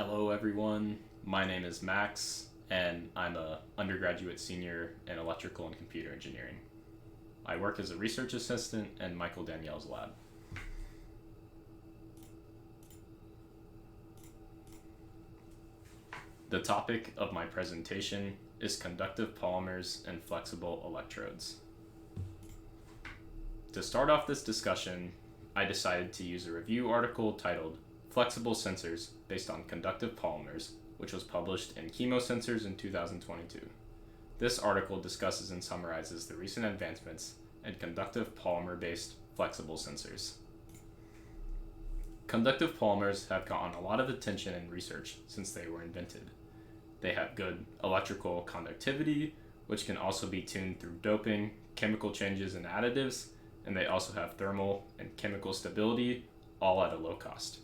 Hello, everyone. My name is Max, and I'm a undergraduate senior in electrical and computer engineering. I work as a research assistant in Michael Danielle's lab. The topic of my presentation is conductive polymers and flexible electrodes. To start off this discussion, I decided to use a review article titled Flexible Sensors Based on Conductive Polymers, which was published in Chemosensors in 2022. This article discusses and summarizes the recent advancements in conductive polymer-based flexible sensors. Conductive polymers have gotten a lot of attention in research since they were invented. They have good electrical conductivity, which can also be tuned through doping, chemical changes, and additives, and they also have thermal and chemical stability, all at a low cost.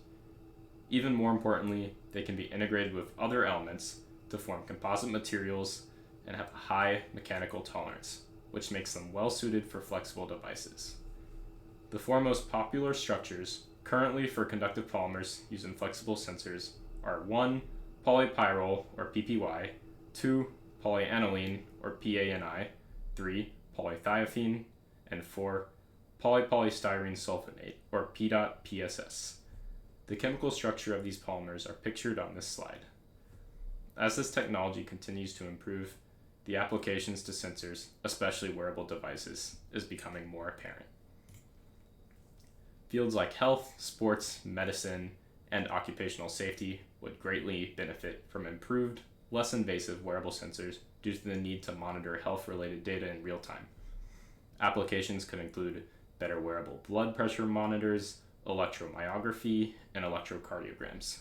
Even more importantly, they can be integrated with other elements to form composite materials and have a high mechanical tolerance, which makes them well suited for flexible devices. The four most popular structures currently for conductive polymers used in flexible sensors are 1. Polypyrrole or PPY, 2. Polyaniline or PANI, 3. Polythiophene, and 4. Polypolystyrene sulfonate or PDOT-PSS. The chemical structure of these polymers are pictured on this slide. As this technology continues to improve, the applications to sensors, especially wearable devices, is becoming more apparent. Fields like health, sports, medicine, and occupational safety would greatly benefit from improved, less invasive wearable sensors due to the need to monitor health-related data in real time. Applications could include better wearable blood pressure monitors, electromyography, and electrocardiograms.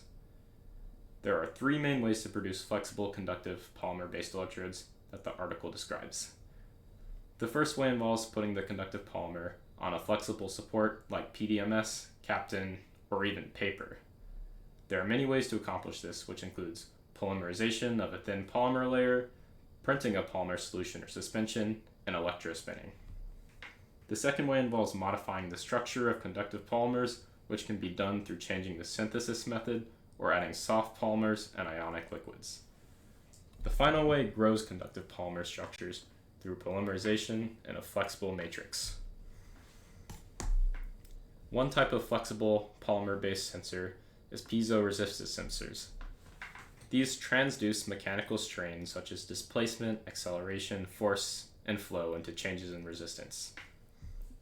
There are three main ways to produce flexible conductive polymer-based electrodes that the article describes. The first way involves putting the conductive polymer on a flexible support like PDMS, Captain, or even paper. There are many ways to accomplish this, which includes polymerization of a thin polymer layer, printing a polymer solution or suspension, and electrospinning. The second way involves modifying the structure of conductive polymers, which can be done through changing the synthesis method or adding soft polymers and ionic liquids. The final way grows conductive polymer structures through polymerization in a flexible matrix. One type of flexible polymer-based sensor is piezoresistive sensors. These transduce mechanical strain such as displacement, acceleration, force, and flow into changes in resistance.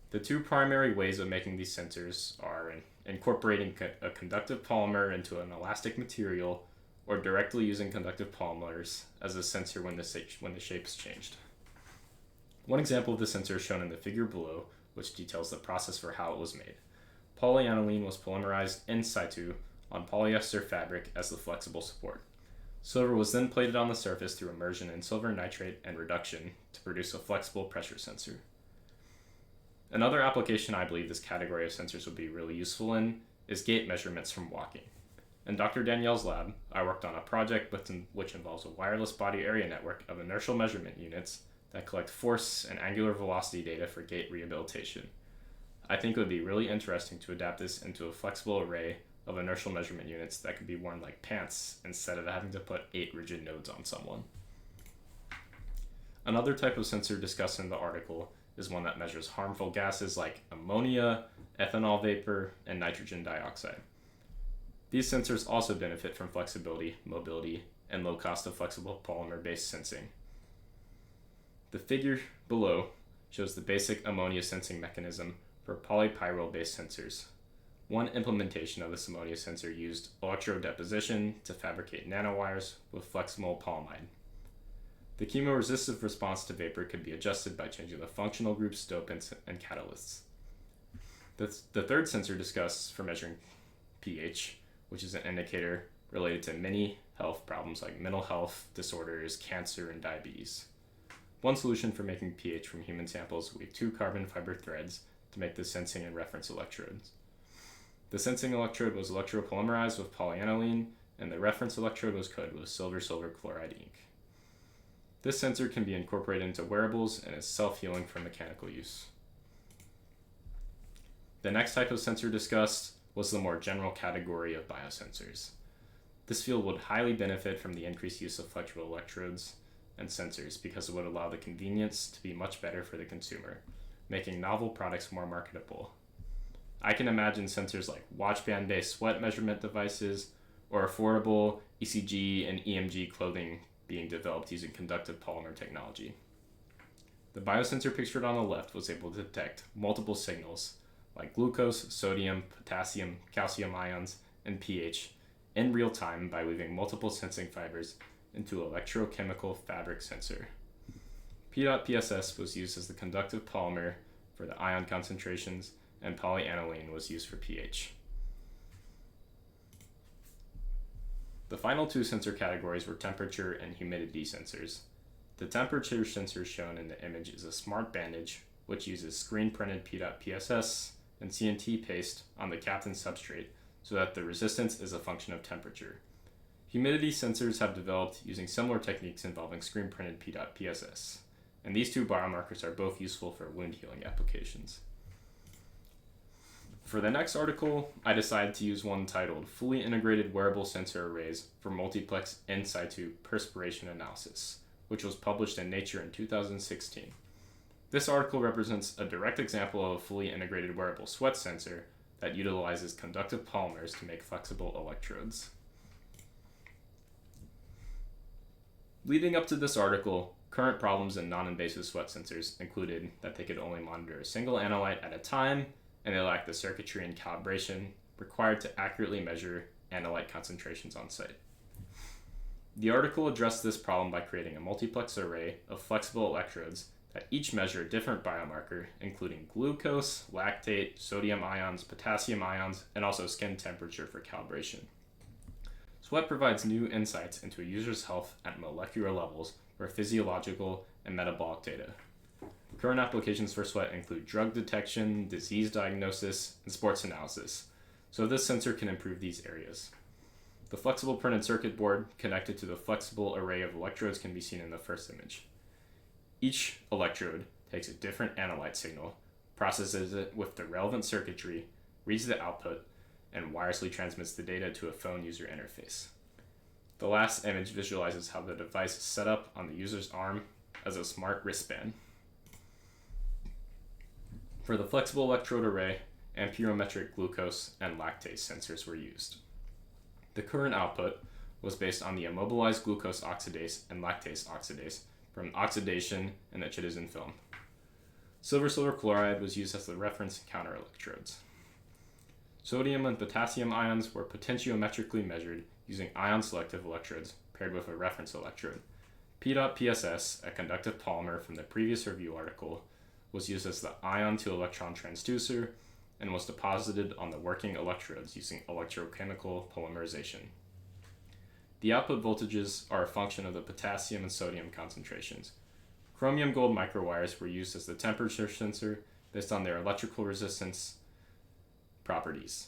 The two primary ways of making these sensors are incorporating a conductive polymer into an elastic material or directly using conductive polymers as a sensor when the shape is changed. One example of the sensor is shown in the figure below, which details the process for how it was made. Polyaniline was polymerized in situ on polyester fabric as the flexible support. Silver was then plated on the surface through immersion in silver nitrate and reduction to produce a flexible pressure sensor. Another application I believe this category of sensors would be really useful in is gait measurements from walking. In Dr. Danielle's lab, I worked on a project which involves a wireless body area network of inertial measurement units that collect force and angular velocity data for gait rehabilitation. I think it would be really interesting to adapt this into a flexible array of inertial measurement units that could be worn like pants instead of having to put 8 rigid nodes on someone. Another type of sensor discussed in the article is one that measures harmful gases like ammonia, ethanol vapor, and nitrogen dioxide. These sensors also benefit from flexibility, mobility, and low cost of flexible polymer-based sensing. The figure below shows the basic ammonia sensing mechanism for polypyrrole-based sensors. One implementation of this ammonia sensor used electrode deposition to fabricate nanowires with flexible polyamide. The chemoresistive response to vapor could be adjusted by changing the functional groups, dopants, and catalysts. The third sensor discussed for measuring pH, which is an indicator related to many health problems like mental health disorders, cancer, and diabetes. One solution for making pH from human samples would be 2 carbon fiber threads to make the sensing and reference electrodes. The sensing electrode was electropolymerized with polyaniline, and the reference electrode was coated with silver chloride ink. This sensor can be incorporated into wearables and is self-healing for mechanical use. The next type of sensor discussed was the more general category of biosensors. This field would highly benefit from the increased use of flexible electrodes and sensors because it would allow the convenience to be much better for the consumer, making novel products more marketable. I can imagine sensors like watch band-based sweat measurement devices or affordable ECG and EMG clothing being developed using conductive polymer technology. The biosensor pictured on the left was able to detect multiple signals like glucose, sodium, potassium, calcium ions, and pH in real time by weaving multiple sensing fibers into an electrochemical fabric sensor. P.PSS was used as the conductive polymer for the ion concentrations, and polyaniline was used for pH. The final two sensor categories were temperature and humidity sensors. The temperature sensor shown in the image is a smart bandage, which uses screen-printed P.PSS and CNT paste on the Kapton substrate so that the resistance is a function of temperature. Humidity sensors have developed using similar techniques involving screen-printed P.PSS, and these two biomarkers are both useful for wound healing applications. For the next article, I decided to use one titled Fully Integrated Wearable Sensor Arrays for Multiplex In Situ Perspiration Analysis, which was published in Nature in 2016. This article represents a direct example of a fully integrated wearable sweat sensor that utilizes conductive polymers to make flexible electrodes. Leading up to this article, current problems in non-invasive sweat sensors included that they could only monitor a single analyte at a time, and they lacked the circuitry and calibration required to accurately measure analyte concentrations on site. The article addressed this problem by creating a multiplex array of flexible electrodes that each measure a different biomarker, including glucose, lactate, sodium ions, potassium ions, and also skin temperature for calibration. Sweat provides new insights into a user's health at molecular levels for physiological and metabolic data. Current applications for sweat include drug detection, disease diagnosis, and sports analysis, so this sensor can improve these areas. The flexible printed circuit board connected to the flexible array of electrodes can be seen in the first image. Each electrode takes a different analyte signal, processes it with the relevant circuitry, reads the output, and wirelessly transmits the data to a phone user interface. The last image visualizes how the device is set up on the user's arm as a smart wristband. For the flexible electrode array, amperometric glucose and lactase sensors were used. The current output was based on the immobilized glucose oxidase and lactase oxidase from oxidation in the chitosan film. Silver chloride was used as the reference counter electrodes. Sodium and potassium ions were potentiometrically measured using ion-selective electrodes paired with a reference electrode. P.PSS, a conductive polymer from the previous review article, was used as the ion-to-electron transducer and was deposited on the working electrodes using electrochemical polymerization. The output voltages are a function of the potassium and sodium concentrations. Chromium gold microwires were used as the temperature sensor based on their electrical resistance properties.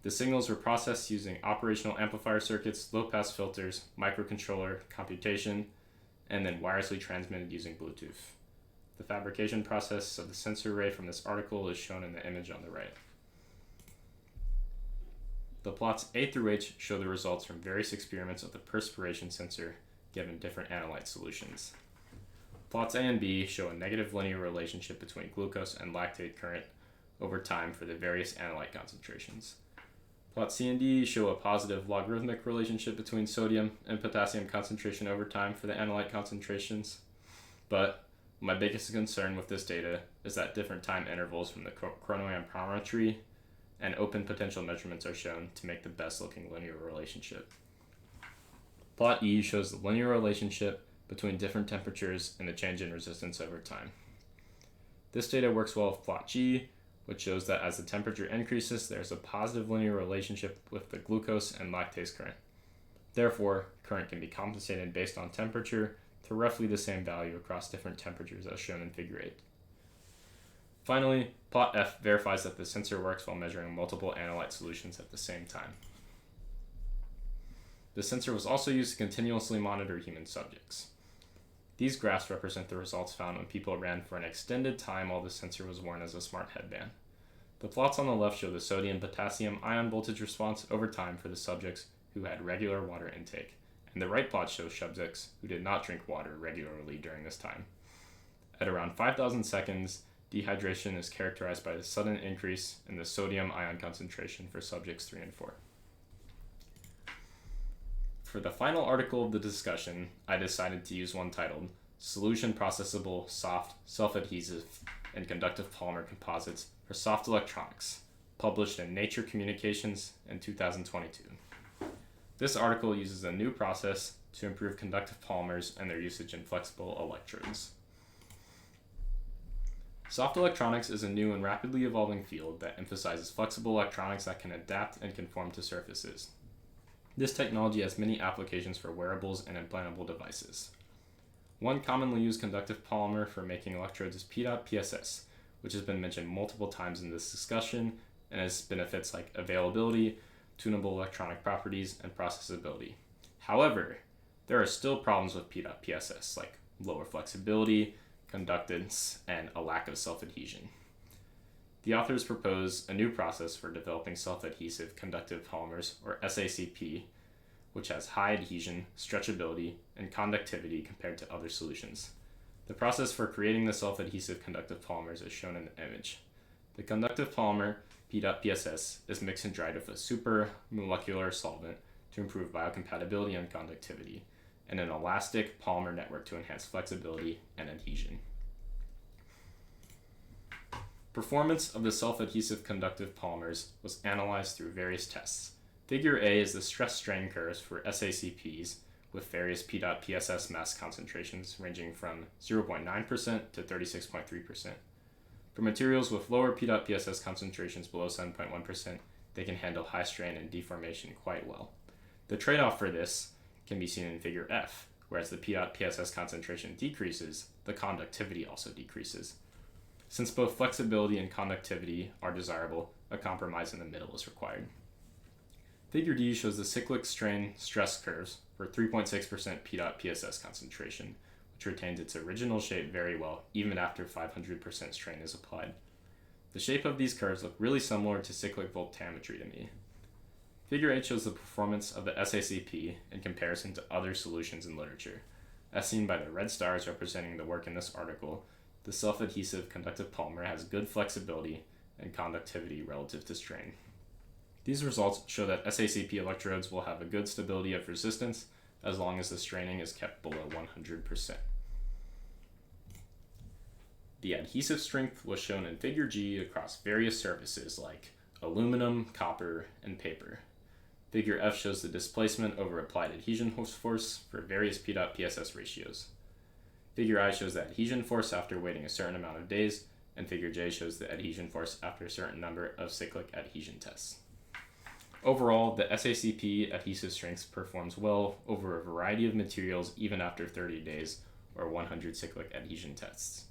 The signals were processed using operational amplifier circuits, low-pass filters, microcontroller computation, and then wirelessly transmitted using Bluetooth. The fabrication process of the sensor array from this article is shown in the image on the right. The plots A through H show the results from various experiments of the perspiration sensor given different analyte solutions. Plots A and B show a negative linear relationship between glucose and lactate current over time for the various analyte concentrations. Plots C and D show a positive logarithmic relationship between sodium and potassium concentration over time for the analyte concentrations, but my biggest concern with this data is that different time intervals from the chronoamperometry and open potential measurements are shown to make the best looking linear relationship. Plot E shows the linear relationship between different temperatures and the change in resistance over time. This data works well with plot G, which shows that as the temperature increases, there's a positive linear relationship with the glucose and lactase current. Therefore, current can be compensated based on temperature to roughly the same value across different temperatures as shown in figure 8. Finally, plot F verifies that the sensor works while measuring multiple analyte solutions at the same time. The sensor was also used to continuously monitor human subjects. These graphs represent the results found when people ran for an extended time while the sensor was worn as a smart headband. The plots on the left show the sodium-potassium ion voltage response over time for the subjects who had regular water intake, and the right plot shows subjects who did not drink water regularly during this time. At around 5,000 seconds, dehydration is characterized by the sudden increase in the sodium ion concentration for subjects 3 and 4. For the final article of the discussion, I decided to use one titled Solution Processable, Soft, Self-Adhesive, and Conductive Polymer Composites for Soft Electronics, published in Nature Communications in 2022. This article uses a new process to improve conductive polymers and their usage in flexible electrodes. Soft electronics is a new and rapidly evolving field that emphasizes flexible electronics that can adapt and conform to surfaces. This technology has many applications for wearables and implantable devices. One commonly used conductive polymer for making electrodes is PEDOT-PSS, which has been mentioned multiple times in this discussion and has benefits like availability, tunable electronic properties, and processability. However, there are still problems with PEDOT-PSS, like lower flexibility, conductance, and a lack of self-adhesion. The authors propose a new process for developing self-adhesive conductive polymers, or SACP, which has high adhesion, stretchability, and conductivity compared to other solutions. The process for creating the self-adhesive conductive polymers is shown in the image. The conductive polymer, PEDOT-PSS, is mixed and dried with a supramolecular solvent to improve biocompatibility and conductivity, and an elastic polymer network to enhance flexibility and adhesion. Performance of the self-adhesive conductive polymers was analyzed through various tests. Figure A is the stress-strain curves for SACPs with various PEDOT-PSS mass concentrations ranging from 0.9% to 36.3%. For materials with lower PEDOT-PSS concentrations below 7.1%, they can handle high strain and deformation quite well. The trade-off for this can be seen in figure F, whereas the PEDOT-PSS concentration decreases, the conductivity also decreases. Since both flexibility and conductivity are desirable, a compromise in the middle is required. Figure D shows the cyclic strain stress curves for 3.6% PEDOT-PSS concentration, which retains its original shape very well even after 500% strain is applied. The shape of these curves look really similar to cyclic voltammetry to me. Figure 8 shows the performance of the SACP in comparison to other solutions in literature. As seen by the red stars representing the work in this article, the self-adhesive conductive polymer has good flexibility and conductivity relative to strain. These results show that SACP electrodes will have a good stability of resistance as long as the straining is kept below 100%. The adhesive strength was shown in figure G across various surfaces like aluminum, copper, and paper. Figure F shows the displacement over applied adhesion force for various PEDOT-PSS ratios. Figure I shows the adhesion force after waiting a certain amount of days, and figure J shows the adhesion force after a certain number of cyclic adhesion tests. Overall, the SACP adhesive strength performs well over a variety of materials even after 30 days or 100 cyclic adhesion tests.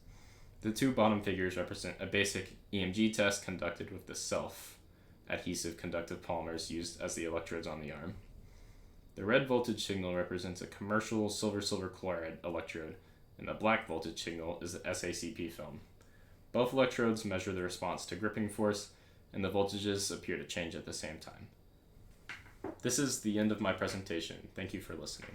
The two bottom figures represent a basic EMG test conducted with the self-adhesive conductive polymers used as the electrodes on the arm. The red voltage signal represents a commercial silver-silver chloride electrode, and the black voltage signal is the SACP film. Both electrodes measure the response to gripping force, and the voltages appear to change at the same time. This is the end of my presentation. Thank you for listening.